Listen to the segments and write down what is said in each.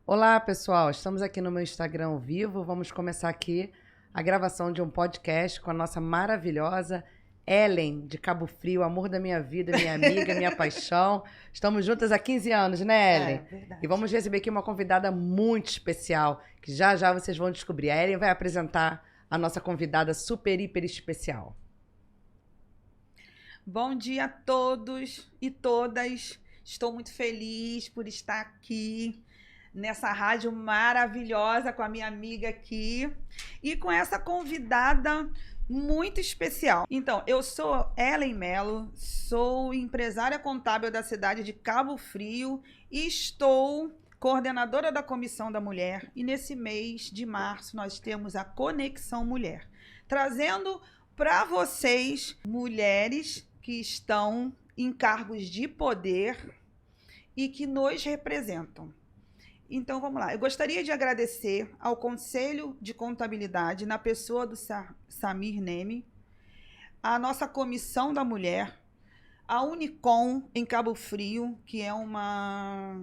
Olá, pessoal. Estamos aqui no meu Instagram ao vivo. Vamos começar aqui a gravação de um podcast com a nossa maravilhosa Ellen, de Cabo Frio, amor da minha vida, minha amiga, minha paixão. Estamos juntas há 15 anos, né, Ellen? É, verdade. E vamos receber aqui uma convidada muito especial, que já já vocês vão descobrir. A Ellen vai apresentar a nossa convidada super, hiper especial. Bom dia a todos e todas. Estou muito feliz por estar aqui nessa rádio maravilhosa com a minha amiga aqui e com essa convidada muito especial. Então, eu sou Ellen Mello, sou empresária contábil da cidade de Cabo Frio e estou coordenadora da Comissão da Mulher. E nesse mês de março nós temos a Conexão Mulher, trazendo para vocês mulheres que estão em cargos de poder e que nos representam. Então, vamos lá. Eu gostaria de agradecer ao Conselho de Contabilidade, na pessoa do Samir Neme, a nossa Comissão da Mulher, a Unicom em Cabo Frio, que é uma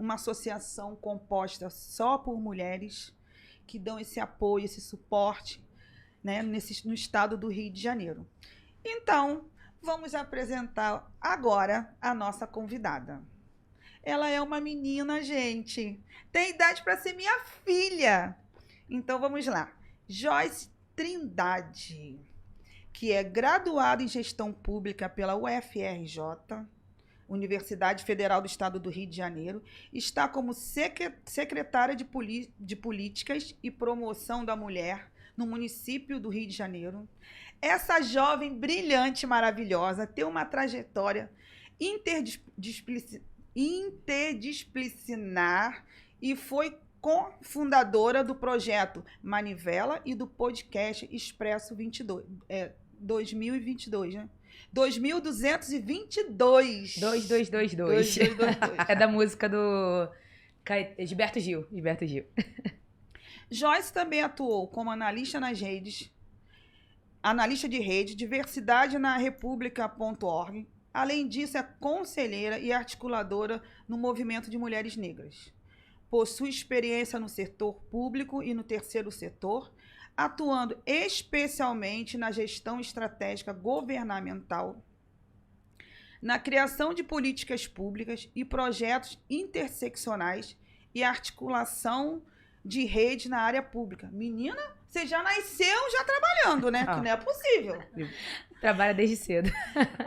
associação composta só por mulheres, que dão esse apoio, esse suporte, né, no estado do Rio de Janeiro. Então, vamos apresentar agora a nossa convidada. Ela é uma menina, gente. Tem idade para ser minha filha. Então, vamos lá. Joyce Trindade, que é graduada em Gestão Pública pela UFRJ, Universidade Federal do Estado do Rio de Janeiro, está como secretária de Políticas e Promoção da Mulher no município do Rio de Janeiro. Essa jovem brilhante, maravilhosa, tem uma trajetória interdisciplinar e foi cofundadora do projeto Manivela e do podcast Expresso 2022, né? 2222. 2222. É da música do Gilberto Gil. Joyce também atuou como analista de rede, diversidade na república.org. Além disso, é conselheira e articuladora no movimento de mulheres negras. Possui experiência no setor público e no terceiro setor, atuando especialmente na gestão estratégica governamental, na criação de políticas públicas e projetos interseccionais e articulação de rede na área pública. Menina, você já nasceu já trabalhando, né? Que não é possível. Trabalha desde cedo.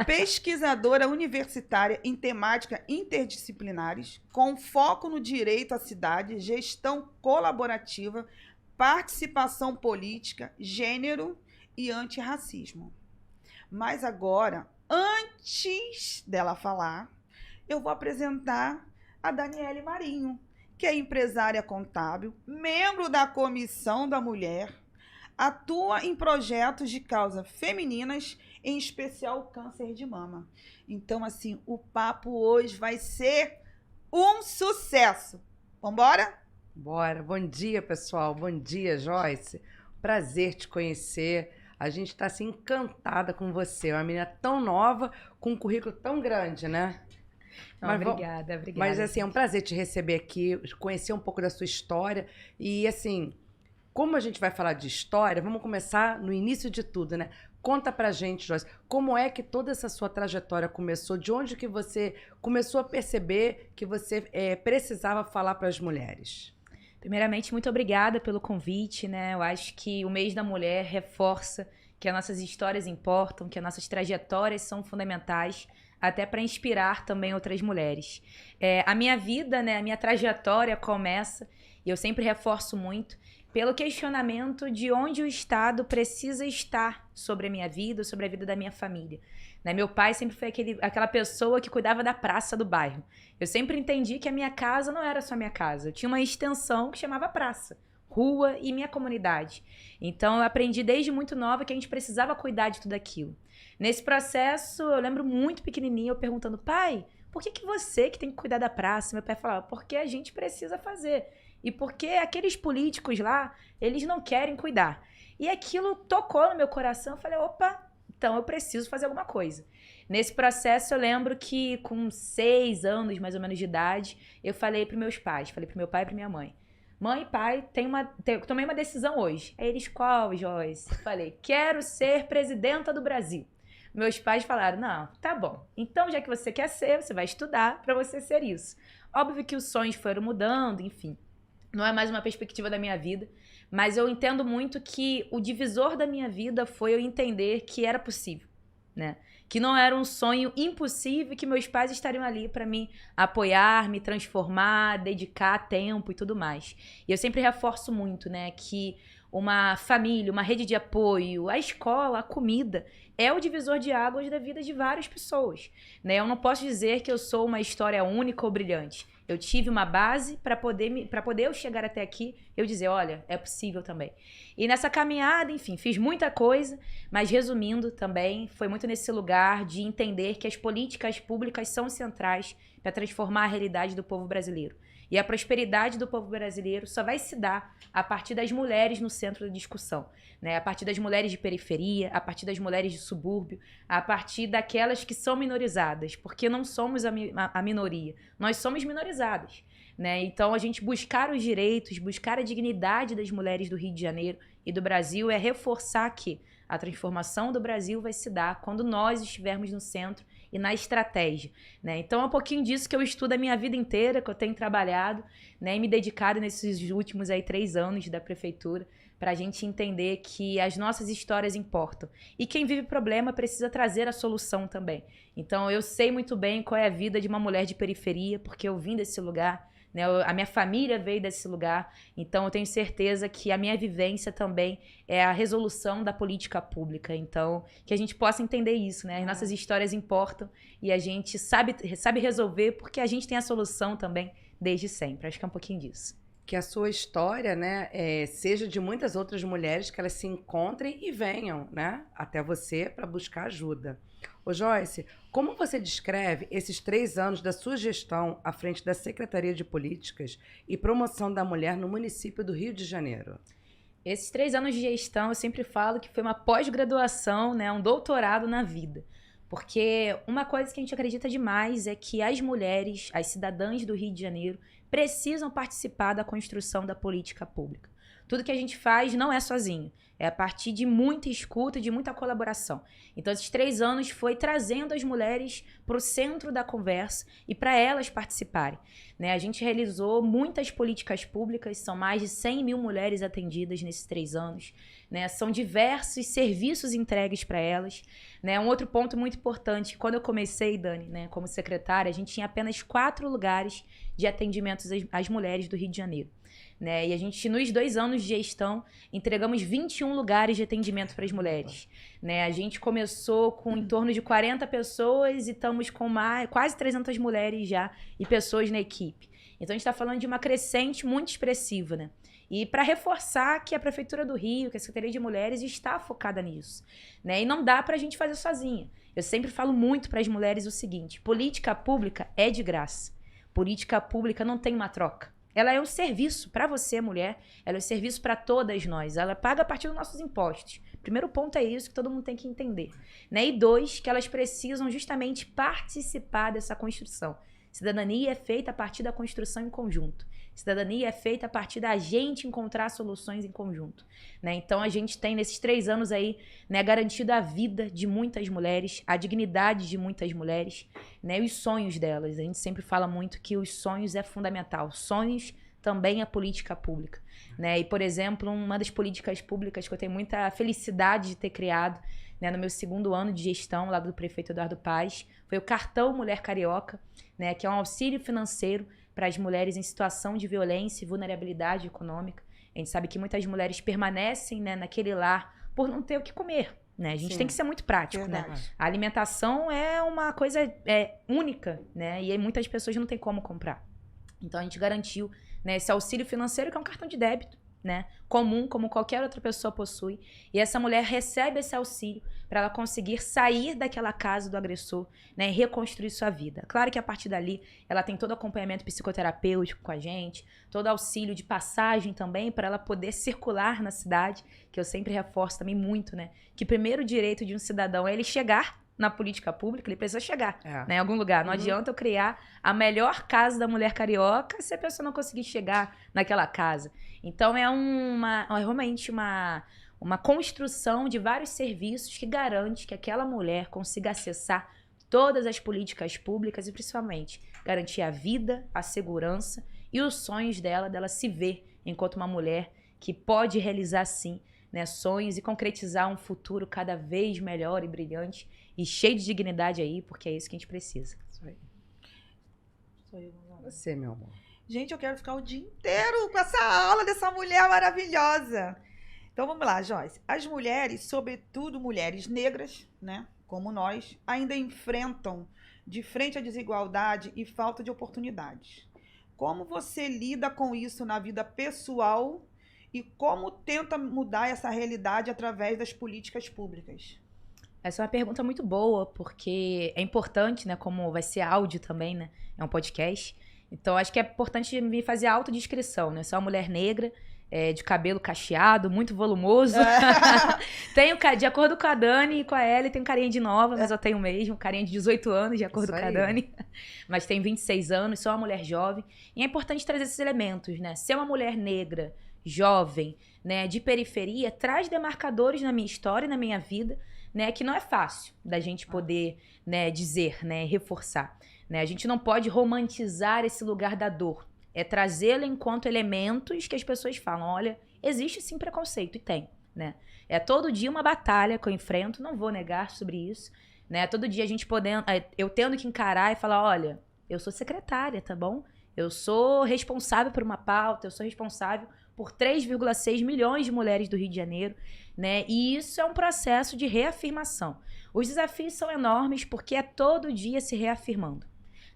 Pesquisadora universitária em temática interdisciplinares, com foco no direito à cidade, gestão colaborativa, participação política, gênero e antirracismo. Mas agora, antes dela falar, eu vou apresentar a Daniele Marinho, que é empresária contábil, membro da Comissão da Mulher, atua em projetos de causas femininas, em especial o câncer de mama. Então, assim, o papo hoje vai ser um sucesso. Vambora? Bora. Bom dia, pessoal. Bom dia, Joyce. Prazer te conhecer. A gente está assim, encantada com você. É uma menina tão nova, com um currículo tão grande, né? Obrigada. Mas, assim, é um prazer te receber aqui, conhecer um pouco da sua história. E, assim, como a gente vai falar de história, vamos começar no início de tudo, né? Conta pra gente, Joyce, como é que toda essa sua trajetória começou? De onde que você começou a perceber que você precisava falar para as mulheres? Primeiramente, muito obrigada pelo convite, né? Eu acho que o mês da mulher reforça que as nossas histórias importam, que as nossas trajetórias são fundamentais, até para inspirar também outras mulheres. A minha vida, né, a minha trajetória começa, e eu sempre reforço muito, pelo questionamento de onde o Estado precisa estar sobre a minha vida, sobre a vida da minha família. Né? Meu pai sempre foi aquela pessoa que cuidava da praça do bairro. Eu sempre entendi que a minha casa não era só minha casa. Eu tinha uma extensão que chamava praça, rua e minha comunidade. Então eu aprendi desde muito nova que a gente precisava cuidar de tudo aquilo. Nesse processo, eu lembro muito pequenininha eu perguntando, pai, por que você que tem que cuidar da praça? Meu pai falava, porque a gente precisa fazer. E porque aqueles políticos lá, eles não querem cuidar. E aquilo tocou no meu coração, eu falei, opa, então eu preciso fazer alguma coisa. Nesse processo, eu lembro que com 6 anos, mais ou menos, de idade, eu falei para meus pais, falei para meu pai e para minha mãe. Mãe e pai, tomei uma decisão hoje. Aí eles, qual, Joyce? Falei, quero ser presidenta do Brasil. Meus pais falaram, não, tá bom. Então, já que você quer ser, você vai estudar para você ser isso. Óbvio que os sonhos foram mudando, enfim. Não é mais uma perspectiva da minha vida. Mas eu entendo muito que o divisor da minha vida foi eu entender que era possível, né? Que não era um sonho impossível, que meus pais estariam ali para me apoiar, me transformar, dedicar tempo e tudo mais. E eu sempre reforço muito, né, que uma família, uma rede de apoio, a escola, a comida, é o divisor de águas da vida de várias pessoas, né? Eu não posso dizer que eu sou uma história única ou brilhante. Eu tive uma base para poder eu chegar até aqui, eu dizer, olha, é possível também. E nessa caminhada, enfim, fiz muita coisa, mas resumindo também, foi muito nesse lugar de entender que as políticas públicas são centrais para transformar a realidade do povo brasileiro. E a prosperidade do povo brasileiro só vai se dar a partir das mulheres no centro da discussão, né? A partir das mulheres de periferia, a partir das mulheres de subúrbio, a partir daquelas que são minorizadas, porque não somos a minoria, nós somos minorizadas, né? Então, a gente buscar os direitos, buscar a dignidade das mulheres do Rio de Janeiro e do Brasil é reforçar que a transformação do Brasil vai se dar quando nós estivermos no centro e na estratégia, né? Então é um pouquinho disso que eu estudo a minha vida inteira, que eu tenho trabalhado, né, e me dedicado nesses últimos 3 anos da prefeitura, para a gente entender que as nossas histórias importam. E quem vive problema precisa trazer a solução também. Então eu sei muito bem qual é a vida de uma mulher de periferia, porque eu vim desse lugar, né? A minha família veio desse lugar, então eu tenho certeza que a minha vivência também é a resolução da política pública. Então, que a gente possa entender isso, né? As nossas histórias importam e a gente sabe resolver porque a gente tem a solução também desde sempre. Acho que é um pouquinho disso. Que a sua história, né, seja de muitas outras mulheres, que elas se encontrem e venham, né, até você para buscar ajuda. Ô Joyce, como você descreve esses 3 anos da sua gestão à frente da Secretaria de Políticas e Promoção da Mulher no município do Rio de Janeiro? Esses 3 anos de gestão, eu sempre falo que foi uma pós-graduação, né, um doutorado na vida. Porque uma coisa que a gente acredita demais é que as mulheres, as cidadãs do Rio de Janeiro, precisam participar da construção da política pública. Tudo que a gente faz não é sozinho, é a partir de muita escuta e de muita colaboração. Então, esses 3 anos foi trazendo as mulheres para o centro da conversa e para elas participarem, né? A gente realizou muitas políticas públicas, são mais de 100 mil mulheres atendidas nesses 3 anos, né? São diversos serviços entregues para elas, né? Um outro ponto muito importante, quando eu comecei, Dani, né, como secretária, a gente tinha apenas 4 lugares de atendimentos às mulheres do Rio de Janeiro, né? E a gente, nos 2 anos de gestão, entregamos 21 lugares de atendimento para as mulheres, né? A gente começou com em torno de 40 pessoas e estamos com quase 300 mulheres já e pessoas na equipe. Então, a gente está falando de uma crescente muito expressiva, né? E para reforçar que a Prefeitura do Rio, que a Secretaria de Mulheres está focada nisso, né? E não dá para a gente fazer sozinha. Eu sempre falo muito para as mulheres o seguinte: política pública é de graça. Política pública não tem uma troca. Ela é um serviço para você, mulher, ela é um serviço para todas nós. Ela paga a partir dos nossos impostos. Primeiro ponto é isso que todo mundo tem que entender, né? E 2, que elas precisam justamente participar dessa construção. Cidadania é feita a partir da construção em conjunto. Cidadania é feita a partir da gente encontrar soluções em conjunto, né? Então, a gente tem, nesses 3 anos aí, né, garantido a vida de muitas mulheres, a dignidade de muitas mulheres, né, e os sonhos delas. A gente sempre fala muito que os sonhos é fundamental. Sonhos também é política pública, né? E, por exemplo, uma das políticas públicas que eu tenho muita felicidade de ter criado, né, no meu 2º ano de gestão, lá do prefeito Eduardo Paes, foi o Cartão Mulher Carioca, né, que é um auxílio financeiro para as mulheres em situação de violência e vulnerabilidade econômica. A gente sabe que muitas mulheres permanecem, né, naquele lar por não ter o que comer, né? A gente tem que ser muito prático, né? A alimentação é uma coisa única, né? E muitas pessoas não têm como comprar. Então, a gente garantiu, né, esse auxílio financeiro, que é um cartão de débito, né, comum, como qualquer outra pessoa possui. E essa mulher recebe esse auxílio para ela conseguir sair daquela casa do agressor, né, e reconstruir sua vida. Claro que a partir dali ela tem todo acompanhamento psicoterapêutico com a gente, todo auxílio de passagem também para ela poder circular na cidade, que eu sempre reforço também muito, né, que o primeiro direito de um cidadão é ele chegar na política pública, ele precisa chegar, É. né, em algum lugar. Não Uhum. adianta eu criar a melhor casa da mulher carioca se a pessoa não conseguir chegar naquela casa. Então, é realmente uma construção de vários serviços que garante que aquela mulher consiga acessar todas as políticas públicas e, principalmente, garantir a vida, a segurança e os sonhos dela se ver enquanto uma mulher que pode realizar, sim, né, sonhos e concretizar um futuro cada vez melhor e brilhante e cheio de dignidade aí, porque é isso que a gente precisa. Isso aí. Sou eu, Gonzalo. Você, meu amor. Gente, eu quero ficar o dia inteiro com essa aula dessa mulher maravilhosa. Então vamos lá, Joyce. As mulheres, sobretudo mulheres negras, né, como nós, ainda enfrentam de frente a desigualdade e falta de oportunidades. Como você lida com isso na vida pessoal e como tenta mudar essa realidade através das políticas públicas? Essa é uma pergunta muito boa, porque é importante, né, como vai ser áudio também, né, é um podcast. Então, acho que é importante me fazer a autodescrição, né? Eu sou uma mulher negra, de cabelo cacheado, muito volumoso. Tenho, de acordo com a Dani e com a Ellie, tenho carinha de nova, mas eu tenho mesmo, carinha de 18 anos, de acordo Isso com a aí. Dani. Mas tenho 26 anos, sou uma mulher jovem. E é importante trazer esses elementos, né? Ser uma mulher negra, jovem, né, de periferia, traz demarcadores na minha história, na minha vida, né, que não é fácil da gente poder, né, dizer, né, reforçar. Né? A gente não pode romantizar esse lugar da dor. É trazê-lo enquanto elementos que as pessoas falam, olha, existe sim preconceito, e tem, né? É todo dia uma batalha que eu enfrento, não vou negar sobre isso, né? Todo dia a gente podendo, eu tendo que encarar e falar, olha, eu sou secretária, tá bom? Eu sou responsável por uma pauta, eu sou responsável por 3,6 milhões de mulheres do Rio de Janeiro, né? E isso é um processo de reafirmação. Os desafios são enormes porque é todo dia se reafirmando.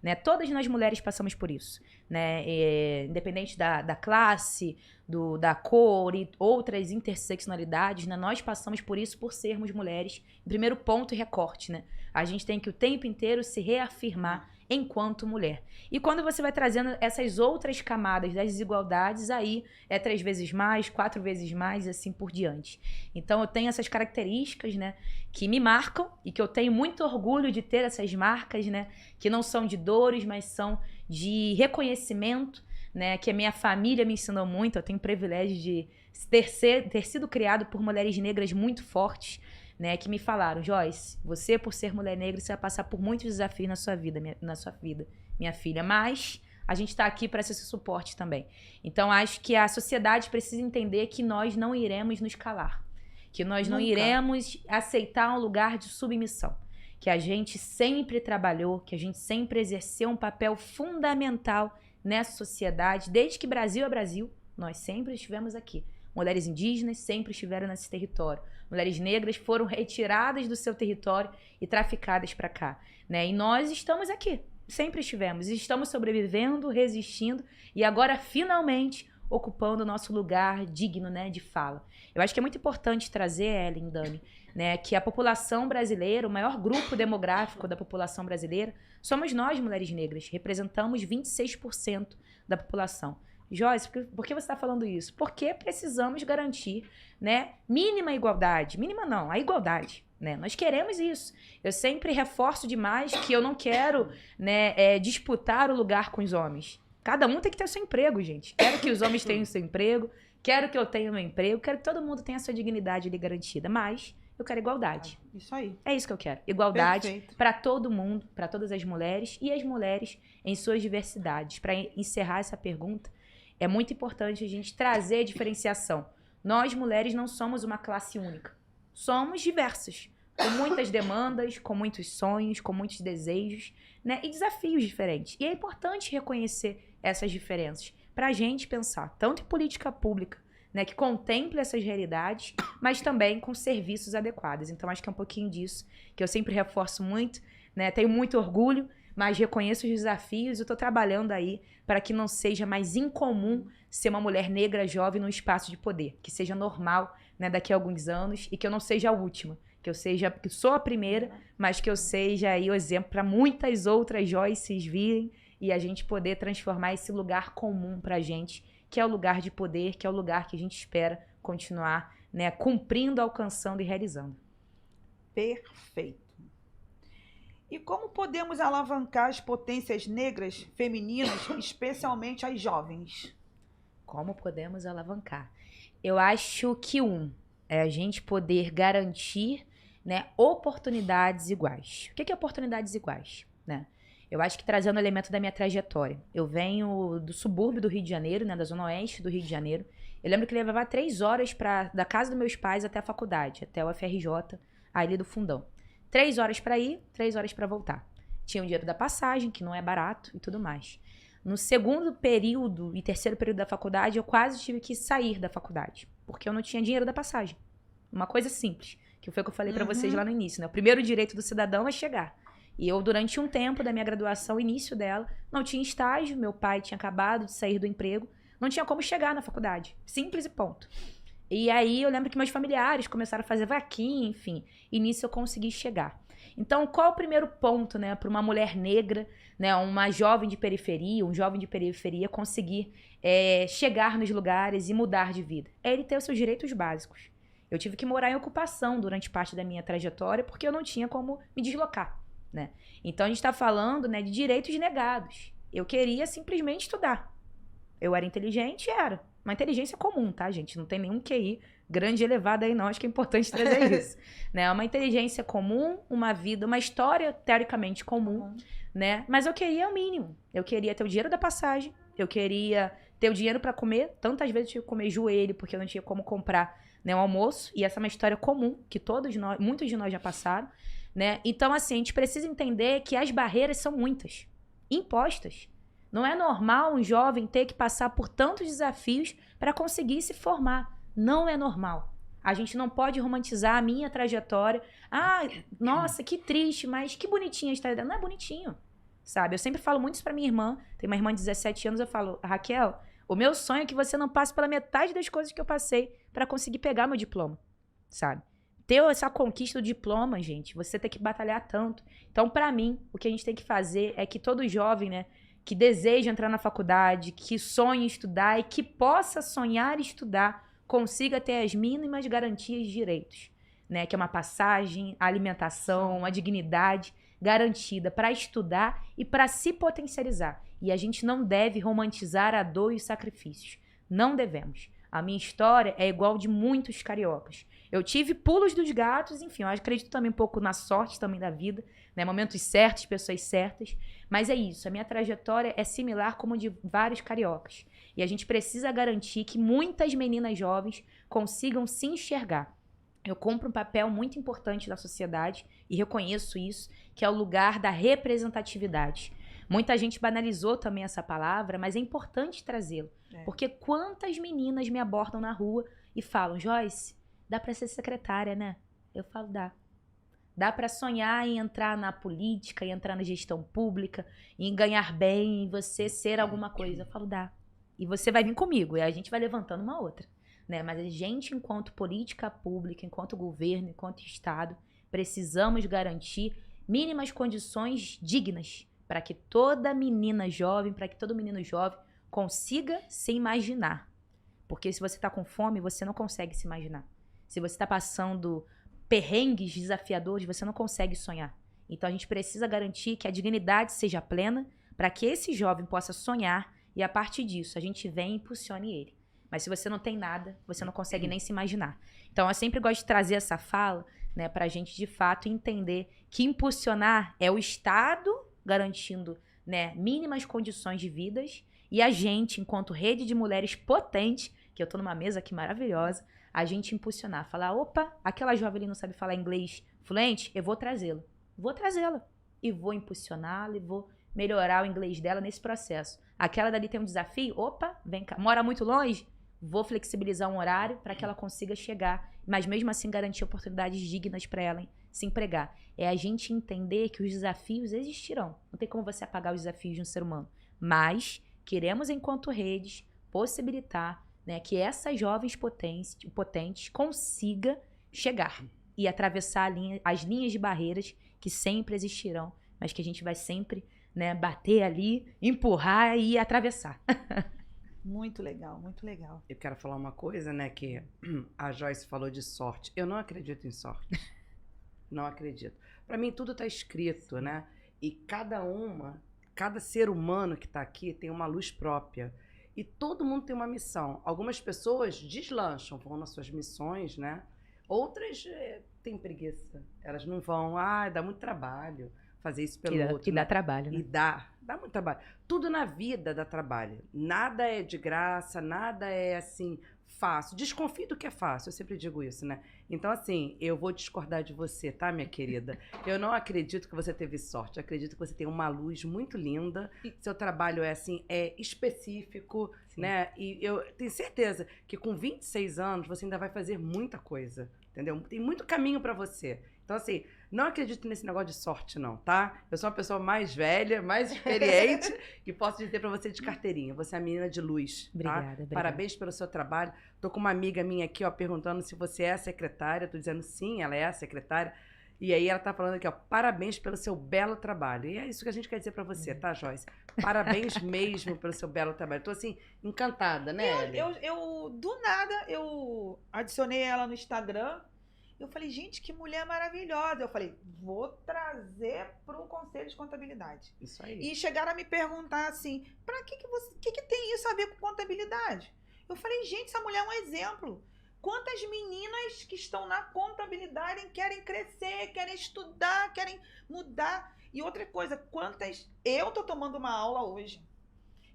Né? Todas nós mulheres passamos por isso, né? Independente da classe, da cor e outras interseccionalidades, né? Nós passamos por isso por sermos mulheres. Primeiro ponto e recorte, né? A gente tem que o tempo inteiro se reafirmar enquanto mulher. E quando você vai trazendo essas outras camadas das desigualdades, aí é 3 vezes mais, 4 vezes mais e assim por diante. Então eu tenho essas características, né, que me marcam e que eu tenho muito orgulho de ter essas marcas, né, que não são de dores, mas são de reconhecimento, né, que a minha família me ensinou muito. Eu tenho o privilégio de ter sido criado por mulheres negras muito fortes, né, que me falaram, Joyce, você por ser mulher negra, você vai passar por muitos desafios na sua vida, minha filha, mas a gente está aqui para ser seu suporte também. Então, acho que a sociedade precisa entender que nós não iremos nos calar, que nós não iremos aceitar um lugar de submissão, que a gente sempre trabalhou, que a gente sempre exerceu um papel fundamental nessa sociedade, desde que Brasil é Brasil, nós sempre estivemos aqui. Mulheres indígenas sempre estiveram nesse território. Mulheres negras foram retiradas do seu território e traficadas para cá, né? E nós estamos aqui, sempre estivemos. E estamos sobrevivendo, resistindo e agora, finalmente, ocupando o nosso lugar digno, né, de fala. Eu acho que é muito importante trazer, Ellen, Dani, né, que a população brasileira, o maior grupo demográfico da população brasileira, somos nós, mulheres negras. Representamos 26% da população. Joyce, por que você está falando isso? Porque precisamos garantir, né, mínima igualdade. Mínima não, a igualdade. Né? Nós queremos isso. Eu sempre reforço demais que eu não quero, né, disputar o lugar com os homens. Cada um tem que ter o seu emprego, gente. Quero que os homens tenham o seu emprego, quero que eu tenha o meu emprego, quero que todo mundo tenha a sua dignidade ali garantida. Mas eu quero igualdade. Isso aí. É isso que eu quero. Igualdade para todo mundo, para todas as mulheres e as mulheres em suas diversidades. Para encerrar essa pergunta, é muito importante a gente trazer a diferenciação. Nós, mulheres, não somos uma classe única. Somos diversas, com muitas demandas, com muitos sonhos, com muitos desejos, né? E desafios diferentes. E é importante reconhecer essas diferenças para a gente pensar, tanto em política pública, né, que contemple essas realidades, mas também com serviços adequados. Então, acho que é um pouquinho disso que eu sempre reforço muito, né? Tenho muito orgulho, mas reconheço os desafios e estou trabalhando aí para que não seja mais incomum ser uma mulher negra jovem num espaço de poder, que seja normal, né, daqui a alguns anos e que eu não seja a última, que sou a primeira, mas que eu seja aí o exemplo para muitas outras Joyces virem e a gente poder transformar esse lugar comum para a gente, que é o lugar de poder, que é o lugar que a gente espera continuar, né, cumprindo, alcançando e realizando. Perfeito. E como podemos alavancar as potências negras femininas, especialmente as jovens? Como podemos alavancar? Eu acho que é a gente poder garantir, né, oportunidades iguais. O que é oportunidades iguais? Né? Eu acho que trazendo o elemento da minha trajetória. Eu venho do subúrbio do Rio de Janeiro, né, da zona oeste do Rio de Janeiro. Eu lembro que levava 3 horas da casa dos meus pais até a faculdade, até o FRJ, ali do Fundão. 3 horas para ir, 3 horas para voltar. Tinha o dinheiro da passagem, que não é barato e tudo mais. No segundo período e terceiro período da faculdade, eu quase tive que sair da faculdade, porque eu não tinha dinheiro da passagem. Uma coisa simples, que foi o que eu falei para vocês lá no início, né? O primeiro direito do cidadão é chegar. E eu, durante um tempo da minha graduação, início dela, não tinha estágio, meu pai tinha acabado de sair do emprego, não tinha como chegar na faculdade. Simples e ponto. E aí eu lembro que meus familiares começaram a fazer vaquinha, enfim, e nisso eu consegui chegar. Então, qual o primeiro ponto, né, para uma mulher negra, né, uma jovem de periferia, um jovem de periferia conseguir chegar nos lugares e mudar de vida? É ele ter os seus direitos básicos. Eu tive que morar em ocupação durante parte da minha trajetória porque eu não tinha como me deslocar, né? Então, a gente está falando, né, de direitos negados. Eu queria simplesmente estudar. Eu era inteligente? Era. Uma inteligência comum, tá, gente? Não tem nenhum QI grande e elevado aí, não. Acho que é importante trazer isso. Né? Uma inteligência comum, uma vida, uma história teoricamente comum, né? Mas eu queria o mínimo. Eu queria ter o dinheiro da passagem, eu queria ter o dinheiro para comer. Tantas vezes eu tive que comer joelho, porque eu não tinha como comprar, né, um almoço. E essa é uma história comum, que muitos de nós já passaram, né? Então, assim, a gente precisa entender que as barreiras são muitas, impostas. Não é normal um jovem ter que passar por tantos desafios para conseguir se formar. Não é normal. A gente não pode romantizar a minha trajetória. Ah, nossa, que triste, mas que bonitinha a história dela. Não é bonitinho, sabe? Eu sempre falo muito isso pra minha irmã. Tem uma irmã de 17 anos, eu falo, Raquel, o meu sonho é que você não passe pela metade das coisas que eu passei para conseguir pegar meu diploma, sabe? Ter essa conquista do diploma, gente, você tem que batalhar tanto. Então, para mim, o que a gente tem que fazer é que todo jovem, né, que deseja entrar na faculdade, que sonha em estudar e que possa sonhar e estudar, consiga ter as mínimas garantias de direitos, né? Que é uma passagem, alimentação, uma dignidade garantida para estudar e para se potencializar. E a gente não deve romantizar a dor e os sacrifícios. Não devemos. A minha história é igual de muitos cariocas. Eu tive pulos dos gatos, enfim, eu acredito também um pouco na sorte também da vida, né? Momentos certos, pessoas certas. Mas é isso, a minha trajetória é similar como de vários cariocas. E a gente precisa garantir que muitas meninas jovens consigam se enxergar. Eu cumpro um papel muito importante na sociedade e reconheço isso, que é o lugar da representatividade. Muita gente banalizou também essa palavra, mas é importante trazê-lo. Porque quantas meninas me abordam na rua e falam, Joyce, dá pra ser secretária, né? Eu falo, dá. Dá pra sonhar em entrar na política, em entrar na gestão pública, em ganhar bem, em você ser alguma coisa. Eu falo, dá. E você vai vir comigo, e a gente vai levantando uma outra. Né? Mas a gente, enquanto política pública, enquanto governo, enquanto Estado, precisamos garantir mínimas condições dignas para que toda menina jovem, para que todo menino jovem consiga se imaginar. Porque se você está com fome, você não consegue se imaginar. Se você está passando perrengues desafiadores, você não consegue sonhar. Então a gente precisa garantir que a dignidade seja plena para que esse jovem possa sonhar e a partir disso a gente vem e impulsione ele. Mas se você não tem nada, você não consegue nem se imaginar. Então eu sempre gosto de trazer essa fala, né, para a gente de fato entender que impulsionar é o Estado garantindo, né, mínimas condições de vidas e a gente, enquanto rede de mulheres potente, que eu tô numa mesa aqui maravilhosa, a gente impulsionar, falar, opa, aquela jovem ali não sabe falar inglês fluente, eu vou trazê-la. Vou trazê-la e vou impulsioná-la e vou melhorar o inglês dela nesse processo. Aquela dali tem um desafio, opa, vem cá, mora muito longe? Vou flexibilizar um horário para que ela consiga chegar, mas mesmo assim garantir oportunidades dignas para ela se empregar. É a gente entender que os desafios existirão. Não tem como você apagar os desafios de um ser humano. Mas queremos, enquanto redes, possibilitar, né, que essas jovens potentes consiga chegar e atravessar as linhas de barreiras que sempre existirão, mas que a gente vai sempre, né, bater ali, empurrar e atravessar. Muito legal, muito legal. Eu quero falar uma coisa, né, que a Joyce falou de sorte. Eu não acredito em sorte. Não acredito. Para mim, tudo está escrito, né? E cada ser humano que está aqui tem uma luz própria. E todo mundo tem uma missão. Algumas pessoas deslancham, vão nas suas missões, né? Outras têm preguiça. Elas não vão. Dá muito trabalho fazer isso pelo outro. Que dá trabalho, né? E dá muito trabalho. Tudo na vida dá trabalho. Nada é de graça, nada é assim fácil. Desconfie do que é fácil, eu sempre digo isso, né? Então, assim, eu vou discordar de você, tá, minha querida? Eu não acredito que você teve sorte. Eu acredito que você tem uma luz muito linda. Seu trabalho é, assim, específico, sim, né? E eu tenho certeza que com 26 anos você ainda vai fazer muita coisa, entendeu? Tem muito caminho pra você. Então, assim, não acredito nesse negócio de sorte, não, tá? Eu sou uma pessoa mais velha, mais experiente, que posso dizer pra você de carteirinha. Você é a menina de luz, obrigada, tá? obrigada. Parabéns pelo seu trabalho. Tô com uma amiga minha aqui, ó, perguntando se você é a secretária. Tô dizendo sim, ela é a secretária. E aí ela tá falando aqui, ó, parabéns pelo seu belo trabalho. E é isso que a gente quer dizer pra você, tá, Joyce? Parabéns mesmo pelo seu belo trabalho. Tô, assim, encantada, né, Ellie? Do nada, eu adicionei ela no Instagram. Eu falei, gente, que mulher maravilhosa. Eu falei, vou trazer para o Conselho de Contabilidade. Isso aí. E chegaram a me perguntar assim, para que tem isso a ver com contabilidade? Eu falei, gente, essa mulher é um exemplo. Quantas meninas que estão na contabilidade querem crescer, querem estudar, querem mudar. E outra coisa, quantas... Eu tô tomando uma aula hoje.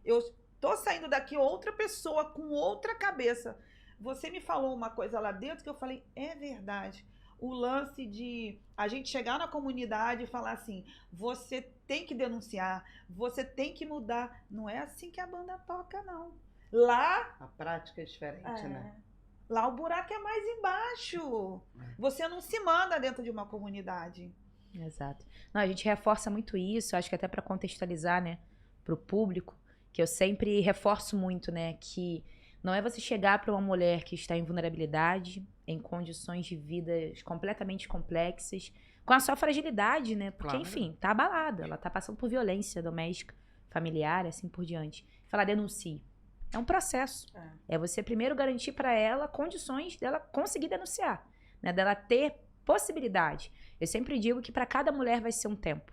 Eu tô saindo daqui outra pessoa com outra cabeça. Você me falou uma coisa lá dentro que eu falei, é verdade. O lance de a gente chegar na comunidade e falar assim, você tem que denunciar, você tem que mudar. Não é assim que a banda toca, não. Lá... A prática é diferente, né? Lá o buraco é mais embaixo. Você não se manda dentro de uma comunidade. Exato. Não, a gente reforça muito isso, acho que até para contextualizar, né, para o público, que eu sempre reforço muito, né, que não é você chegar para uma mulher que está em vulnerabilidade, em condições de vida completamente complexas, com a sua fragilidade, né? Porque, claro, enfim, tá abalada, ela tá passando por violência doméstica, familiar, assim por diante. Falar, denuncie. É um processo. É você primeiro garantir para ela condições dela conseguir denunciar, né? Dela ter possibilidade. Eu sempre digo que para cada mulher vai ser um tempo.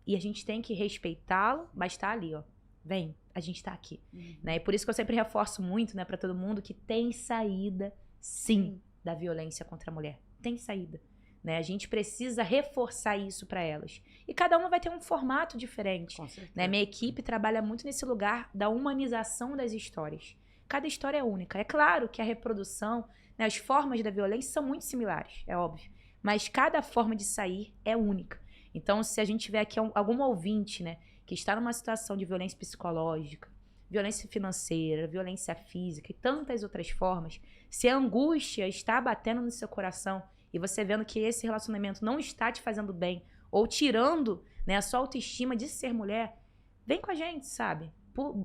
E a gente tem que respeitá-lo, mas tá ali, ó. Vem, a gente tá aqui. Né? E por isso que eu sempre reforço muito, né, para todo mundo que tem saída, sim, da violência contra a mulher. Tem saída. Né? A gente precisa reforçar isso para elas. E cada uma vai ter um formato diferente. Com certeza. Né? Minha equipe trabalha muito nesse lugar da humanização das histórias. Cada história é única. É claro que a reprodução, né, as formas da violência são muito similares, é óbvio. Mas cada forma de sair é única. Então, se a gente tiver aqui algum ouvinte, né, que está numa situação de violência psicológica, violência financeira, violência física e tantas outras formas, se a angústia está batendo no seu coração e você vendo que esse relacionamento não está te fazendo bem ou tirando, né, a sua autoestima de ser mulher, vem com a gente, sabe?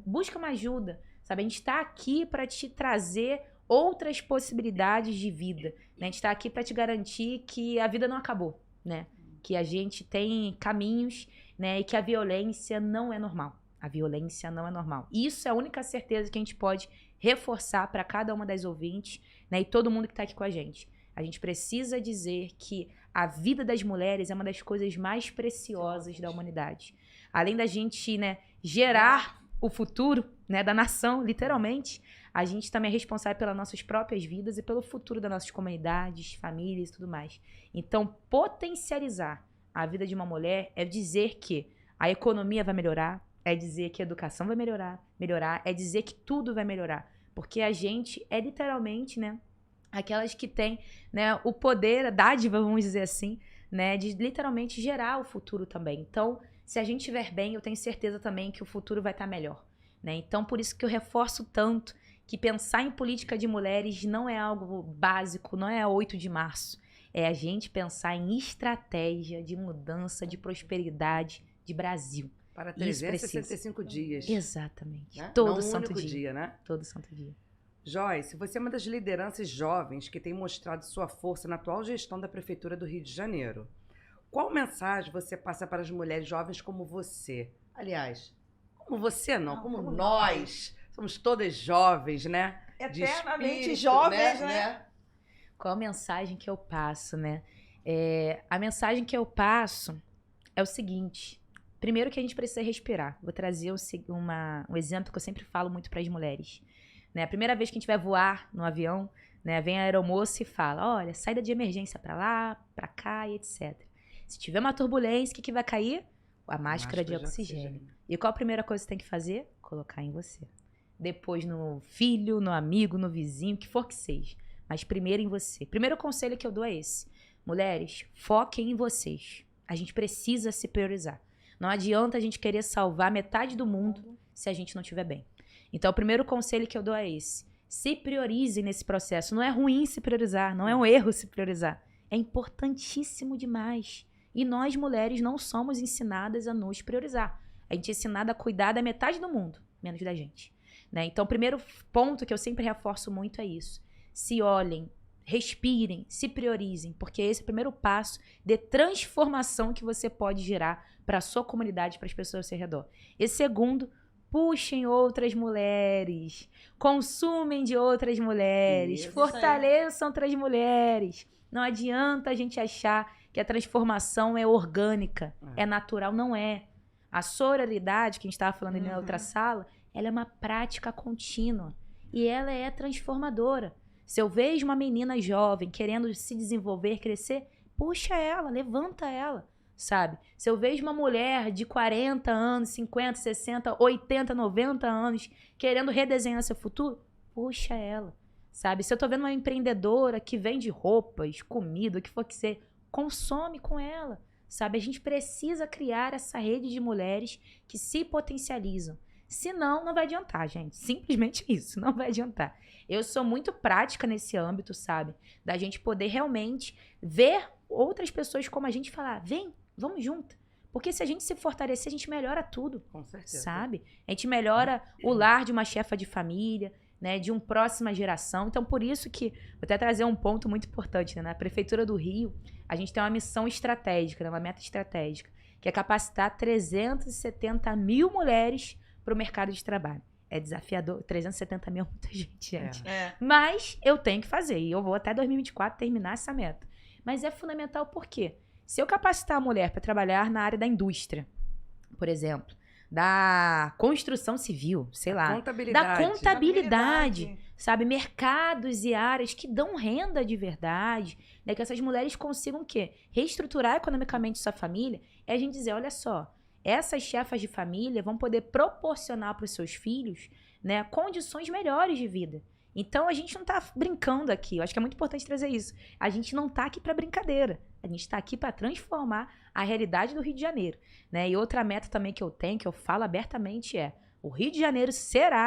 Busca uma ajuda, sabe? A gente está aqui para te trazer outras possibilidades de vida, né? A gente está aqui para te garantir que a vida não acabou, né? Que a gente tem caminhos, né? E que a violência não é normal. A violência não é normal. Isso é a única certeza que a gente pode reforçar para cada uma das ouvintes, né? E todo mundo que está aqui com a gente. A gente precisa dizer que a vida das mulheres é uma das coisas mais preciosas da humanidade. Além da gente, né, gerar o futuro, né, da nação, literalmente, a gente também é responsável pelas nossas próprias vidas e pelo futuro das nossas comunidades, famílias e tudo mais. Então, potencializar a vida de uma mulher é dizer que a economia vai melhorar, é dizer que a educação vai melhorar, é dizer que tudo vai melhorar. Porque a gente é literalmente, né, aquelas que têm, né, o poder, a dádiva, vamos dizer assim, né, de literalmente gerar o futuro também. Então, se a gente estiver bem, eu tenho certeza também que o futuro vai estar melhor. Né? Então, por isso que eu reforço tanto que pensar em política de mulheres não é algo básico, não é 8 de março. É a gente pensar em estratégia de mudança, de prosperidade de Brasil. Para 365 dias. Exatamente. Né? Todo não santo único dia, né? Todo santo dia. Joyce, você é uma das lideranças jovens que tem mostrado sua força na atual gestão da Prefeitura do Rio de Janeiro. Qual mensagem você passa para as mulheres jovens como você? Aliás, como você não, como nós. Somos todas jovens, né? Eternamente espírito, jovens, né? Qual a mensagem que eu passo, né? A mensagem que eu passo é o seguinte. Primeiro que a gente precisa respirar. Vou trazer um exemplo que eu sempre falo muito para as mulheres. Né? A primeira vez que a gente vai voar no avião, né, vem a aeromoça e fala, olha, saída de emergência para lá, para cá e etc. Se tiver uma turbulência, o que vai cair? A máscara de oxigênio. E qual a primeira coisa que você tem que fazer? Colocar em você. Depois no filho, no amigo, no vizinho, o que for que seja. Mas primeiro em você. Primeiro conselho que eu dou é esse. Mulheres, foquem em vocês. A gente precisa se priorizar. Não adianta a gente querer salvar metade do mundo se a gente não estiver bem. Então, o primeiro conselho que eu dou é esse. Se priorizem nesse processo. Não é ruim se priorizar, não é um erro se priorizar. É importantíssimo demais. E nós, mulheres, não somos ensinadas a nos priorizar. A gente é ensinada a cuidar da metade do mundo, menos da gente. Né? Então, o primeiro ponto que eu sempre reforço muito é isso. Se olhem, respirem, se priorizem, porque esse é o primeiro passo de transformação que você pode gerar para a sua comunidade, para as pessoas ao seu redor. E segundo, puxem outras mulheres, consumem de outras mulheres, fortaleçam outras mulheres. Não adianta a gente achar que a transformação é orgânica, é natural, não é. A sororidade, que a gente estava falando ali na outra sala, ela é uma prática contínua e ela é transformadora. Se eu vejo uma menina jovem querendo se desenvolver, crescer, puxa ela, levanta ela, sabe? Se eu vejo uma mulher de 40 anos, 50, 60, 80, 90 anos querendo redesenhar seu futuro, puxa ela, sabe? Se eu tô vendo uma empreendedora que vende roupas, comida, o que for que seja, consome com ela, sabe? A gente precisa criar essa rede de mulheres que se potencializam. Senão, não vai adiantar, gente. Simplesmente isso, não vai adiantar. Eu sou muito prática nesse âmbito, sabe? Da gente poder realmente ver outras pessoas como a gente e falar, vem, vamos junto. Porque se a gente se fortalecer, a gente melhora tudo. Com certeza. Sabe? A gente melhora o lar de uma chefa de família, né? De uma próxima geração. Então, por isso que, vou até trazer um ponto muito importante, né? Na Prefeitura do Rio, a gente tem uma missão estratégica, né? Uma meta estratégica, que é capacitar 370 mil mulheres para o mercado de trabalho. É desafiador. 370 mil é muita gente. Mas eu tenho que fazer. E eu vou até 2024 terminar essa meta. Mas é fundamental por quê? Se eu capacitar a mulher para trabalhar na área da indústria, por exemplo, da construção civil, sei lá, da contabilidade, sabe? Mercados e áreas que dão renda de verdade, né? Que essas mulheres consigam o quê? Reestruturar economicamente sua família. É a gente dizer, olha só, essas chefas de família vão poder proporcionar para os seus filhos, né, condições melhores de vida. Então, a gente não está brincando aqui. Eu acho que é muito importante trazer isso. A gente não está aqui para brincadeira. A gente está aqui para transformar a realidade do Rio de Janeiro. Né? E outra meta também que eu tenho, que eu falo abertamente, é o Rio de Janeiro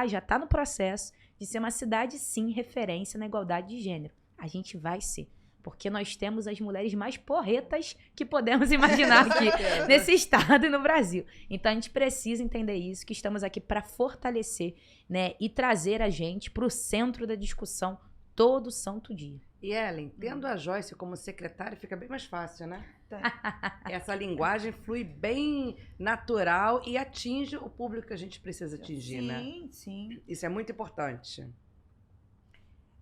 já está no processo de ser uma cidade, sim, referência na igualdade de gênero. A gente vai ser. Porque nós temos as mulheres mais porretas que podemos imaginar aqui nesse estado e no Brasil. Então, a gente precisa entender isso, que estamos aqui para fortalecer, né, e trazer a gente para o centro da discussão todo santo dia. E Ellen, tendo a Joyce como secretária, fica bem mais fácil, né? Essa linguagem flui bem natural e atinge o público que a gente precisa atingir, né? Sim, sim. Isso é muito importante.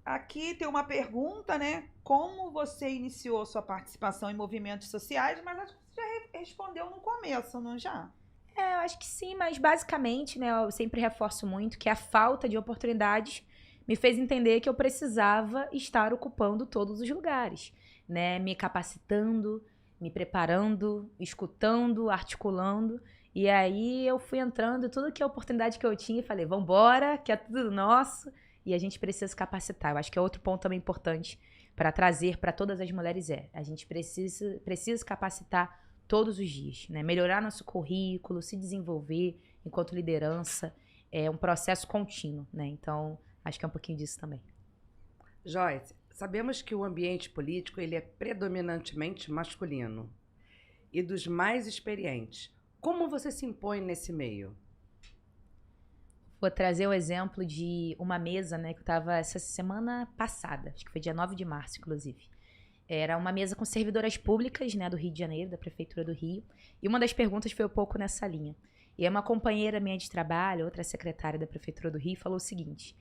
Aqui tem uma pergunta, né? Como você iniciou sua participação em movimentos sociais? Mas acho que você já respondeu no começo, não já? Eu acho que sim, mas basicamente, né, eu sempre reforço muito que a falta de oportunidades me fez entender que eu precisava estar ocupando todos os lugares, né? Me capacitando, me preparando, escutando, articulando. E aí eu fui entrando, tudo que é oportunidade que eu tinha, e falei, vambora, que é tudo nosso. E a gente precisa se capacitar. Eu acho que é outro ponto também importante para trazer para todas as mulheres a gente precisa se capacitar todos os dias, né? Melhorar nosso currículo, se desenvolver enquanto liderança. É um processo contínuo, né? Então, acho que é um pouquinho disso também. Joyce, sabemos que o ambiente político ele é predominantemente masculino e dos mais experientes. Como você se impõe nesse meio? Vou trazer o exemplo de uma mesa, né, que eu estava essa semana passada, acho que foi dia 9 de março, inclusive. Era uma mesa com servidoras públicas, né, do Rio de Janeiro, da Prefeitura do Rio, e uma das perguntas foi um pouco nessa linha. E é uma companheira minha de trabalho, outra secretária da Prefeitura do Rio, falou o seguinte,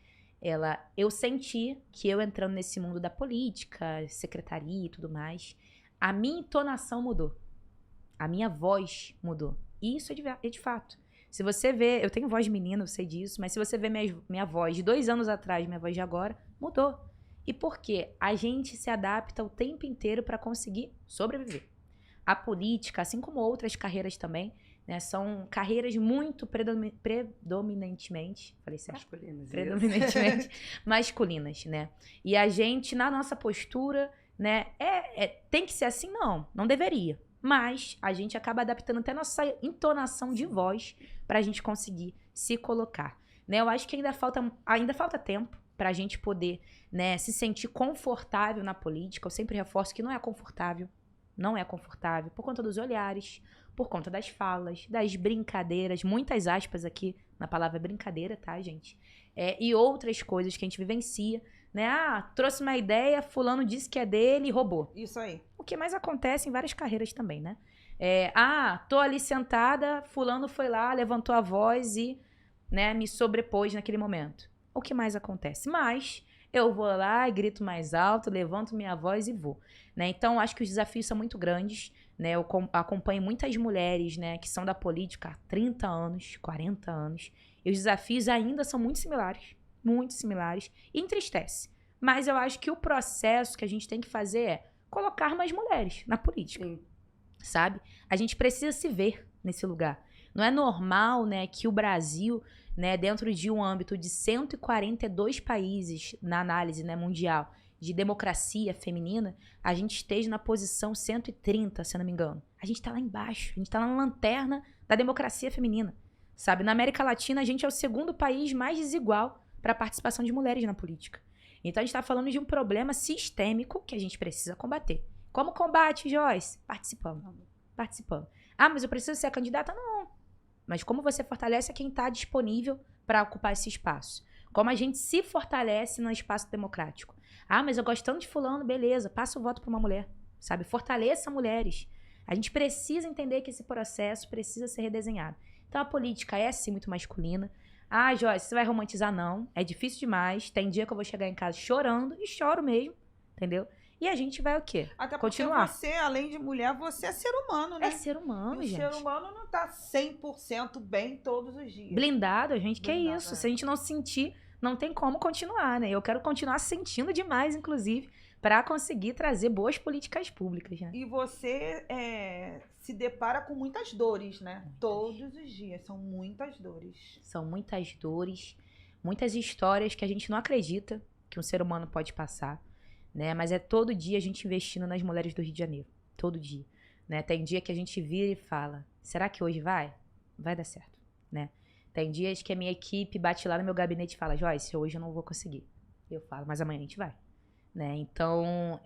eu senti que eu entrando nesse mundo da política, secretaria e tudo mais, a minha entonação mudou. A minha voz mudou. E isso é de fato. Se você vê, eu tenho voz de menina, eu sei disso, mas se você vê minha voz de 2 anos atrás, minha voz de agora, mudou. E por quê? A gente se adapta o tempo inteiro para conseguir sobreviver. A política, assim como outras carreiras também, né, são carreiras muito predominantemente, falei certo? Masculinas. Predominantemente masculinas, né? E a gente, na nossa postura, né, tem que ser assim? Não deveria. Mas a gente acaba adaptando até a nossa entonação de voz para a gente conseguir se colocar. Né? Eu acho que ainda falta tempo para a gente poder, né, se sentir confortável na política. Eu sempre reforço que não é confortável. Não é confortável por conta dos olhares, por conta das falas, das brincadeiras, muitas aspas aqui na palavra brincadeira, tá, gente? E outras coisas que a gente vivencia, né? Trouxe uma ideia, fulano disse que é dele e roubou. Isso aí. O que mais acontece em várias carreiras também, né? Tô ali sentada, fulano foi lá, levantou a voz e, né, me sobrepôs naquele momento. O que mais acontece? Mas eu vou lá e grito mais alto, levanto minha voz e vou. Né? Então, acho que os desafios são muito grandes. Né? Eu acompanho muitas mulheres, né, que são da política há 30 anos, 40 anos. E os desafios ainda são muito similares. Muito similares. E entristece. Mas eu acho que o processo que a gente tem que fazer é colocar mais mulheres na política. Sim. Sabe? A gente precisa se ver nesse lugar. Não é normal, né, que o Brasil, né, dentro de um âmbito de 142 países na análise, né, mundial de democracia feminina, a gente esteja na posição 130, se eu não me engano. A gente tá lá embaixo, a gente tá na lanterna da democracia feminina. Sabe? Na América Latina, a gente é o segundo país mais desigual para a participação de mulheres na política. Então, a gente está falando de um problema sistêmico que a gente precisa combater. Como combate, Joyce? Participando. Mas eu preciso ser a candidata? Não. Mas como você fortalece quem está disponível para ocupar esse espaço? Como a gente se fortalece no espaço democrático? Mas eu gosto tanto de fulano, beleza, passa o voto para uma mulher. Sabe? Fortaleça mulheres. A gente precisa entender que esse processo precisa ser redesenhado. Então, a política é, sim, muito masculina. Joyce, você vai romantizar? Não. É difícil demais. Tem dia que eu vou chegar em casa chorando, e choro mesmo, entendeu? E a gente vai o quê? Até porque continuar. Você, além de mulher, você é ser humano, né? É ser humano, e gente. O ser humano não tá 100% bem todos os dias. Blindado, a gente, que é Blindado, isso. Se a gente não sentir, não tem como continuar, né? Eu quero continuar sentindo demais, inclusive, para conseguir trazer boas políticas públicas, né? E você se depara com muitas dores, né? Todos os dias. São muitas dores. São muitas dores, muitas histórias que a gente não acredita que um ser humano pode passar, né? Mas é todo dia a gente investindo nas mulheres do Rio de Janeiro. Todo dia. Né? Tem dia que a gente vira e fala, será que hoje vai? Vai dar certo, né? Tem dias que a minha equipe bate lá no meu gabinete e fala, Joyce, hoje eu não vou conseguir. Eu falo, mas amanhã a gente vai. Né? Então,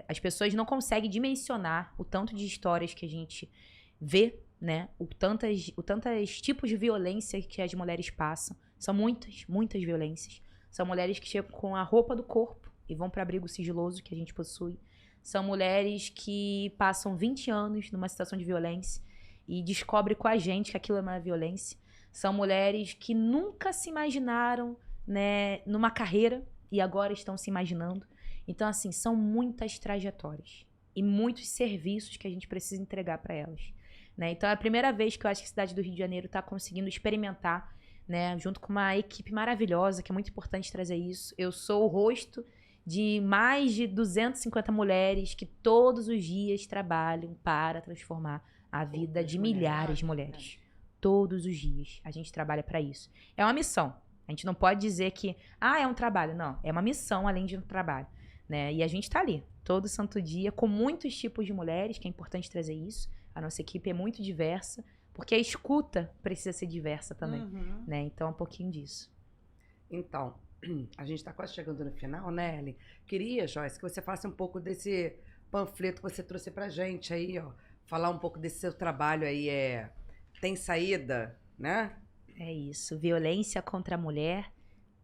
as pessoas não conseguem dimensionar o tanto de histórias que a gente vê, né? O tantos tipos de violência que as mulheres passam. São muitas, muitas violências. São mulheres que chegam com a roupa do corpo e vão para abrigo sigiloso que a gente possui. São mulheres que passam 20 anos numa situação de violência e descobrem com a gente que aquilo é uma violência. São mulheres que nunca se imaginaram, né, numa carreira e agora estão se imaginando. Então, assim, são muitas trajetórias e muitos serviços que a gente precisa entregar para elas. Né? Então, é a primeira vez que eu acho que a cidade do Rio de Janeiro está conseguindo experimentar, né, junto com uma equipe maravilhosa, que é muito importante trazer isso. Eu sou o rosto de mais de 250 mulheres que todos os dias trabalham para transformar a vida de milhares de mulheres. Todos os dias a gente trabalha para isso. É uma missão. A gente não pode dizer que, é um trabalho. Não, é uma missão além de um trabalho. Né? E a gente está ali, todo santo dia, com muitos tipos de mulheres, que é importante trazer isso. A nossa equipe é muito diversa, porque a escuta precisa ser diversa também. Uhum. Né? Então, é um pouquinho disso. Então, a gente está quase chegando no final, né, Ellen? Queria, Joyce, que você falasse um pouco desse panfleto que você trouxe pra gente aí, ó. Falar um pouco desse seu trabalho aí, tem saída, né? É isso. Violência contra a mulher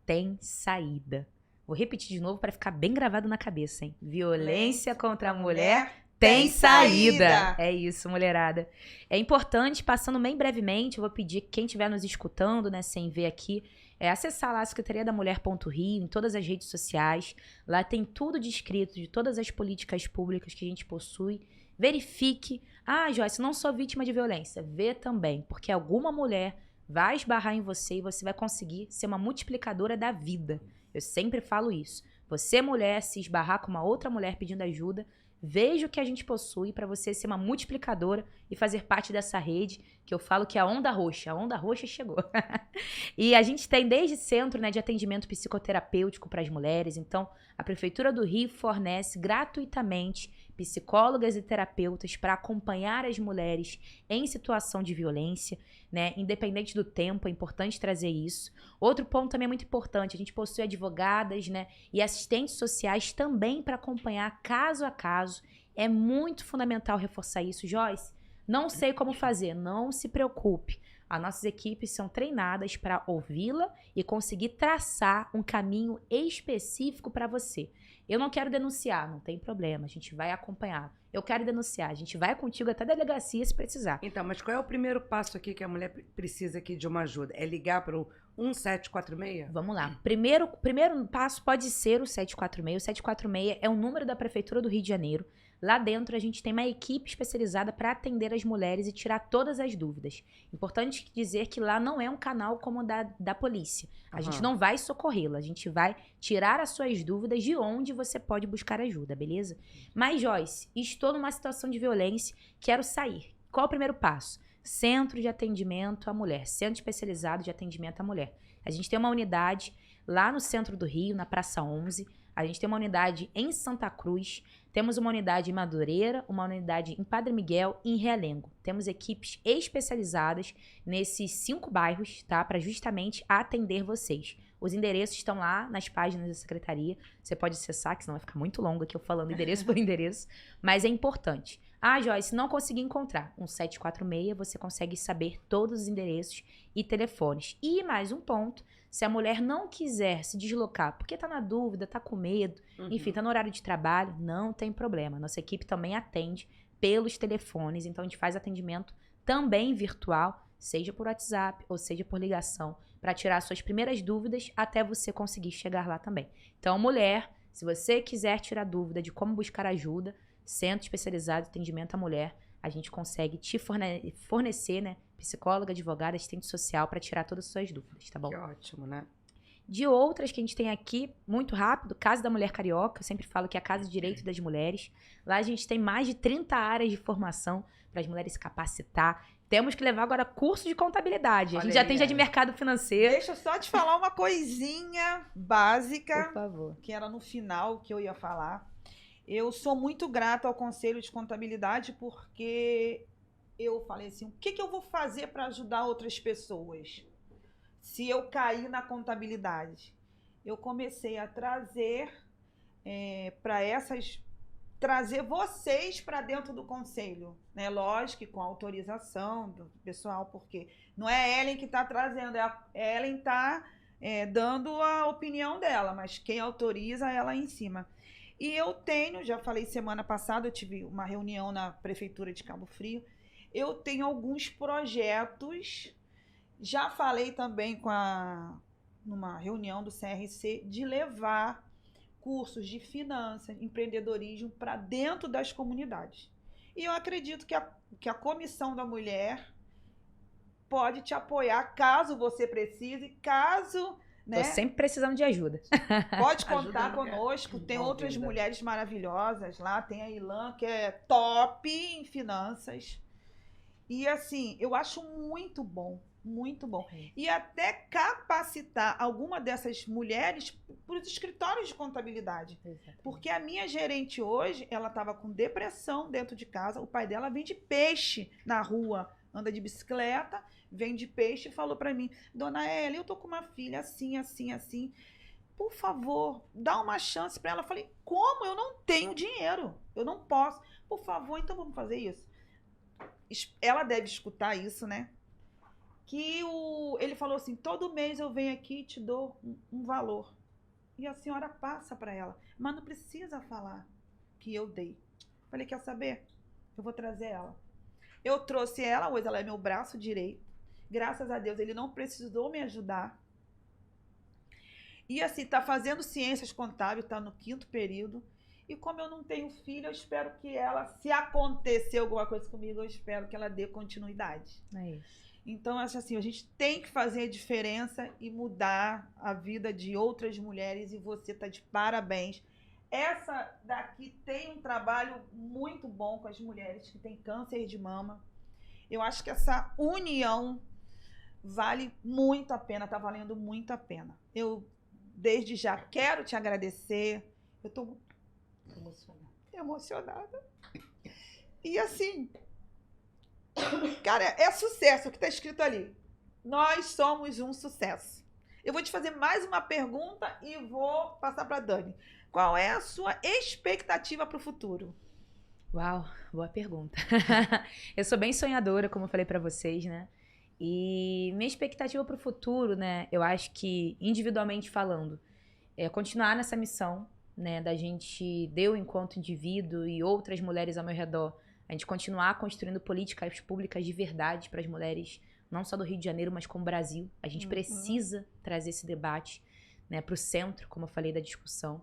tem saída. Vou repetir de novo para ficar bem gravado na cabeça, hein? Violência contra a mulher tem saída. saída. É isso, mulherada. É importante, passando bem brevemente, eu vou pedir que quem estiver nos escutando, né, sem ver aqui, acessar lá a Secretaria da Mulher.rio, em todas as redes sociais. Lá tem tudo descrito de todas as políticas públicas que a gente possui. Verifique. Ah, Joyce, não sou vítima de violência. Vê também, porque alguma mulher vai esbarrar em você e você vai conseguir ser uma multiplicadora da vida. Eu sempre falo isso. Você, mulher, se esbarrar com uma outra mulher pedindo ajuda, veja o que a gente possui para você ser uma multiplicadora e fazer parte dessa rede, que eu falo que é a onda roxa chegou. E a gente tem desde centro, né, de atendimento psicoterapêutico para as mulheres, então a Prefeitura do Rio fornece gratuitamente psicólogas e terapeutas para acompanhar as mulheres em situação de violência, né, independente do tempo, é importante trazer isso. Outro ponto também é muito importante, a gente possui advogadas, né, e assistentes sociais também para acompanhar caso a caso. É muito fundamental reforçar isso, Joyce. Não sei como fazer, não se preocupe. As nossas equipes são treinadas para ouvi-la e conseguir traçar um caminho específico para você. Eu não quero denunciar, não tem problema, a gente vai acompanhar. Eu quero denunciar, a gente vai contigo até a delegacia se precisar. Então, mas qual é o primeiro passo aqui que a mulher precisa aqui de uma ajuda? É ligar para o 1746? Vamos lá. Primeiro passo pode ser o 746. O 746 é o número da Prefeitura do Rio de Janeiro. Lá dentro a gente tem uma equipe especializada para atender as mulheres e tirar todas as dúvidas. Importante dizer que lá não é um canal como o da polícia. A gente não vai socorrê-la, a gente vai tirar as suas dúvidas de onde você pode buscar ajuda, beleza? Mas, Joyce, estou numa situação de violência, quero sair. Qual o primeiro passo? Centro de Atendimento à Mulher, Centro Especializado de Atendimento à Mulher. A gente tem uma unidade lá no centro do Rio, na Praça 11. A gente tem uma unidade em Santa Cruz, temos uma unidade em Madureira, uma unidade em Padre Miguel e em Realengo. Temos equipes especializadas nesses 5 bairros, tá? Para justamente atender vocês. Os endereços estão lá nas páginas da secretaria. Você pode acessar, que senão vai ficar muito longo aqui eu falando endereço por endereço. Mas é importante. Ah, Joyce, se não conseguir encontrar um 746, você consegue saber todos os endereços e telefones. E mais um ponto, se a mulher não quiser se deslocar, porque tá na dúvida, tá com medo, enfim, tá no horário de trabalho, não tem problema. Nossa equipe também atende pelos telefones, então a gente faz atendimento também virtual, seja por WhatsApp ou seja por ligação, para tirar suas primeiras dúvidas até você conseguir chegar lá também. Então, mulher, se você quiser tirar dúvida de como buscar ajuda, Centro Especializado de Atendimento à Mulher, a gente consegue te fornecer, né, psicóloga, advogada, assistente social para tirar todas as suas dúvidas, tá bom? Que ótimo, né? De outras que a gente tem aqui, muito rápido, Casa da Mulher Carioca, eu sempre falo que é a Casa de Direito das Mulheres. Lá a gente tem mais de 30 áreas de formação para as mulheres se capacitar. Temos que levar agora curso de contabilidade. A gente já tem de mercado financeiro. Deixa eu só te falar uma coisinha básica, Por favor. que era no final que eu ia falar. Eu sou muito grata ao Conselho de Contabilidade porque eu falei assim, o que eu vou fazer para ajudar outras pessoas se eu cair na contabilidade? Eu comecei a trazer trazer vocês para dentro do conselho, né? Lógico que com autorização do pessoal, porque não é a Ellen que está trazendo, a Ellen está dando a opinião dela, mas quem autoriza é ela em cima. E eu tenho, já falei semana passada, eu tive uma reunião na Prefeitura de Cabo Frio, eu tenho alguns projetos, já falei também numa reunião do CRC, de levar cursos de finanças, empreendedorismo para dentro das comunidades. E eu acredito que a Comissão da Mulher pode te apoiar caso você precise, caso... Né? Tô sempre precisando de ajuda. Pode contar conosco, tem outras mulheres maravilhosas lá, tem a Ilan, que é top em finanças. E assim, eu acho muito bom, muito bom. E até capacitar alguma dessas mulheres para os escritórios de contabilidade. Exatamente. Porque a minha gerente hoje, ela estava com depressão dentro de casa, o pai dela vende peixe na rua, anda de bicicleta, vende peixe e falou para mim, dona Ellen, eu tô com uma filha assim, assim, assim, por favor, dá uma chance para ela. Eu falei, como? Eu não tenho dinheiro, eu não posso. Por favor, então vamos fazer isso. Ela deve escutar isso, né? Que ele falou assim, todo mês eu venho aqui e te dou um valor. E a senhora passa para ela, mas não precisa falar que eu dei. Eu Falei, quer saber? Eu vou trazer ela. Eu trouxe ela, hoje ela é meu braço direito. Graças a Deus, ele não precisou me ajudar. E assim, tá fazendo ciências contábeis, tá no 5º período. E como eu não tenho filho, eu espero que ela, se acontecer alguma coisa comigo, eu espero que ela dê continuidade. É isso. Então, acho assim, a gente tem que fazer a diferença e mudar a vida de outras mulheres, e você tá de parabéns. Essa daqui tem um trabalho muito bom com as mulheres que têm câncer de mama. Eu acho que essa união vale muito a pena, tá valendo muito a pena. Eu, desde já, quero te agradecer. Eu tô emocionada. E assim, cara, é sucesso o que tá escrito ali. Nós somos um sucesso. Eu vou te fazer mais uma pergunta e vou passar para Dani. Qual é a sua expectativa para o futuro? Uau, boa pergunta. Eu sou bem sonhadora, como eu falei para vocês, né? E minha expectativa para o futuro, né? Eu acho que, individualmente falando, é continuar nessa missão, né? Da gente, eu enquanto indivíduo e outras mulheres ao meu redor, a gente continuar construindo políticas públicas de verdade para as mulheres, não só do Rio de Janeiro, mas como Brasil. A gente precisa trazer esse debate, né, para o centro, como eu falei, da discussão.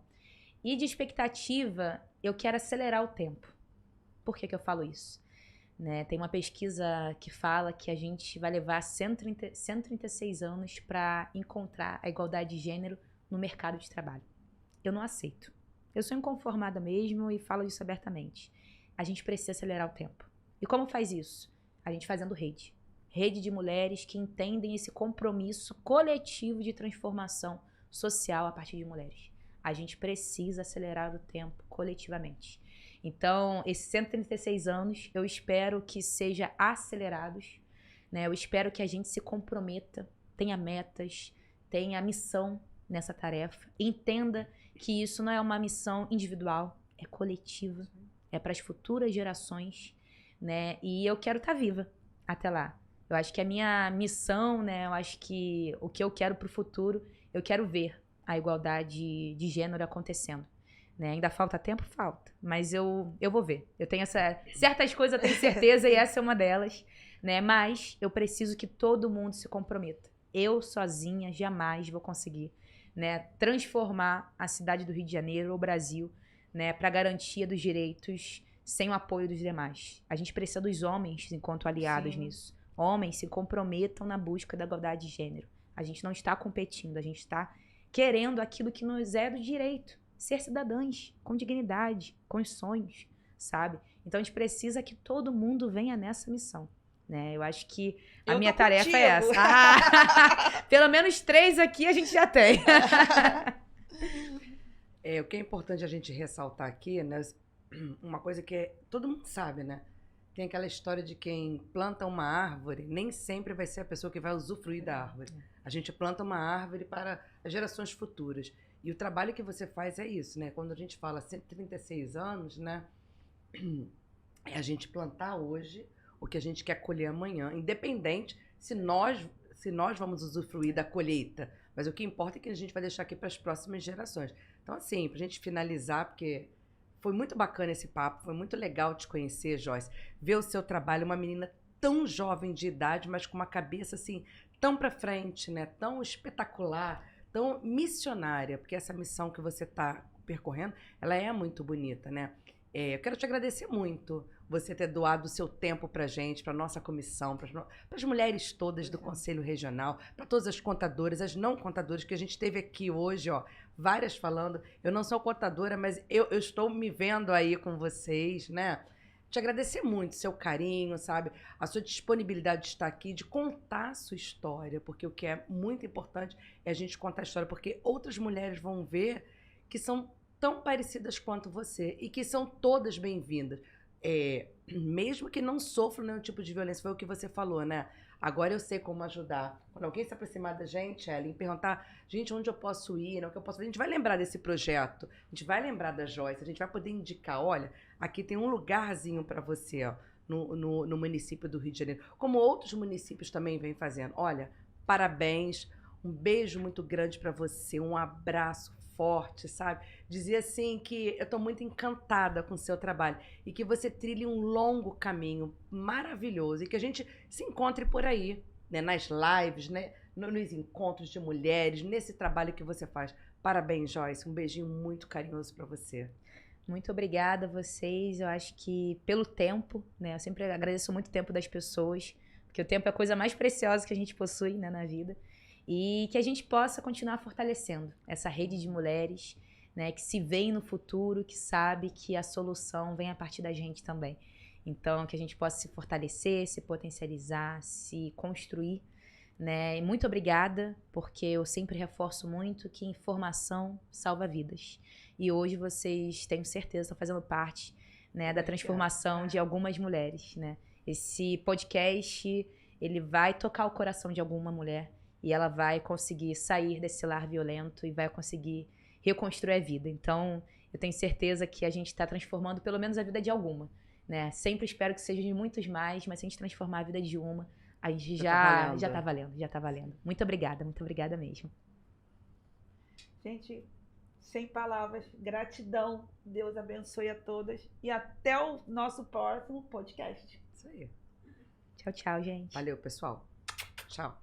E de expectativa, eu quero acelerar o tempo. Por que eu falo isso? Né, tem uma pesquisa que fala que a gente vai levar 136 anos para encontrar a igualdade de gênero no mercado de trabalho. Eu não aceito. Eu sou inconformada mesmo e falo isso abertamente. A gente precisa acelerar o tempo. E como faz isso? A gente fazendo rede. Rede de mulheres que entendem esse compromisso coletivo de transformação social a partir de mulheres. A gente precisa acelerar o tempo coletivamente. Então, esses 136 anos, eu espero que sejam acelerados, né? Eu espero que a gente se comprometa, tenha metas, tenha missão nessa tarefa, entenda que isso não é uma missão individual, é coletiva, é para as futuras gerações, né? E eu quero estar viva até lá. Eu acho que a minha missão, né? Eu acho que o que eu quero para o futuro, eu quero ver a igualdade de gênero acontecendo. Né? Ainda falta tempo? Falta. Mas eu vou ver. Eu tenho certas coisas, eu tenho certeza, e essa é uma delas. Né? Mas eu preciso que todo mundo se comprometa. Eu sozinha jamais vou conseguir, né, transformar a cidade do Rio de Janeiro ou o Brasil, né, para garantia dos direitos sem o apoio dos demais. A gente precisa dos homens enquanto aliados nisso. Homens se comprometam na busca da igualdade de gênero. A gente não está competindo, a gente está querendo aquilo que nos é do direito. Ser cidadãs, com dignidade, com sonhos, sabe? Então a gente precisa que todo mundo venha nessa missão, né? Eu acho que a minha tarefa é essa. Pelo menos 3 aqui a gente já tem. O que é importante a gente ressaltar aqui, né? Uma coisa que todo mundo sabe, né? Tem aquela história de quem planta uma árvore, nem sempre vai ser a pessoa que vai usufruir da árvore. A gente planta uma árvore para as gerações futuras. E o trabalho que você faz é isso, né? Quando a gente fala 136 anos, né? É a gente plantar hoje o que a gente quer colher amanhã, independente se nós vamos usufruir da colheita. Mas o que importa é que a gente vai deixar aqui para as próximas gerações. Então, assim, para a gente finalizar, porque foi muito bacana esse papo, foi muito legal te conhecer, Joyce. Ver o seu trabalho, uma menina tão jovem de idade, mas com uma cabeça, assim, tão para frente, né? Tão espetacular, tão missionária, porque essa missão que você está percorrendo, ela é muito bonita, né? Eu quero te agradecer muito você ter doado o seu tempo para a gente, para a nossa comissão, para as mulheres todas do Conselho Regional, para todas as contadoras, as não contadoras, que a gente teve aqui hoje, ó, várias falando. Eu não sou contadora, mas eu estou me vendo aí com vocês, né? Te agradecer muito, seu carinho, sabe? A sua disponibilidade de estar aqui, de contar a sua história, porque o que é muito importante é a gente contar a história, porque outras mulheres vão ver que são tão parecidas quanto você e que são todas bem-vindas. Mesmo que não sofram nenhum tipo de violência, foi o que você falou, né? Agora eu sei como ajudar. Quando alguém se aproximar da gente, Ellen, perguntar, gente, onde eu posso ir, não, o que eu posso fazer, a gente vai lembrar desse projeto, a gente vai lembrar da Joyce, a gente vai poder indicar, olha, aqui tem um lugarzinho para você, ó, no município do Rio de Janeiro, como outros municípios também vêm fazendo. Olha, parabéns, Um beijo muito grande para você, um abraço forte, sabe? Dizer assim que eu tô muito encantada com o seu trabalho e que você trilhe um longo caminho maravilhoso e que a gente se encontre por aí, né? Nas lives, né? Nos encontros de mulheres, nesse trabalho que você faz. Parabéns, Joyce. Um beijinho muito carinhoso para você. Muito obrigada a vocês. Eu acho que pelo tempo, né? Eu sempre agradeço muito o tempo das pessoas, porque o tempo é a coisa mais preciosa que a gente possui, né, na vida. E que a gente possa continuar fortalecendo essa rede de mulheres, né, que se veem no futuro, que sabe que a solução vem a partir da gente também. Então, que a gente possa se fortalecer, se potencializar, se construir, né? E muito obrigada, porque eu sempre reforço muito que informação salva vidas. E hoje vocês, tenho certeza, estão fazendo parte, né, da transformação de algumas mulheres, né? Esse podcast, ele vai tocar o coração de alguma mulher e ela vai conseguir sair desse lar violento e vai conseguir reconstruir a vida. Então, eu tenho certeza que a gente está transformando pelo menos a vida de alguma, né? Sempre espero que seja de muitos mais, mas se a gente transformar a vida de uma, a gente já tá valendo. Muito obrigada mesmo. Gente, sem palavras, gratidão. Deus abençoe a todas e até o nosso próximo podcast. Isso aí. Tchau, gente. Valeu, pessoal. Tchau.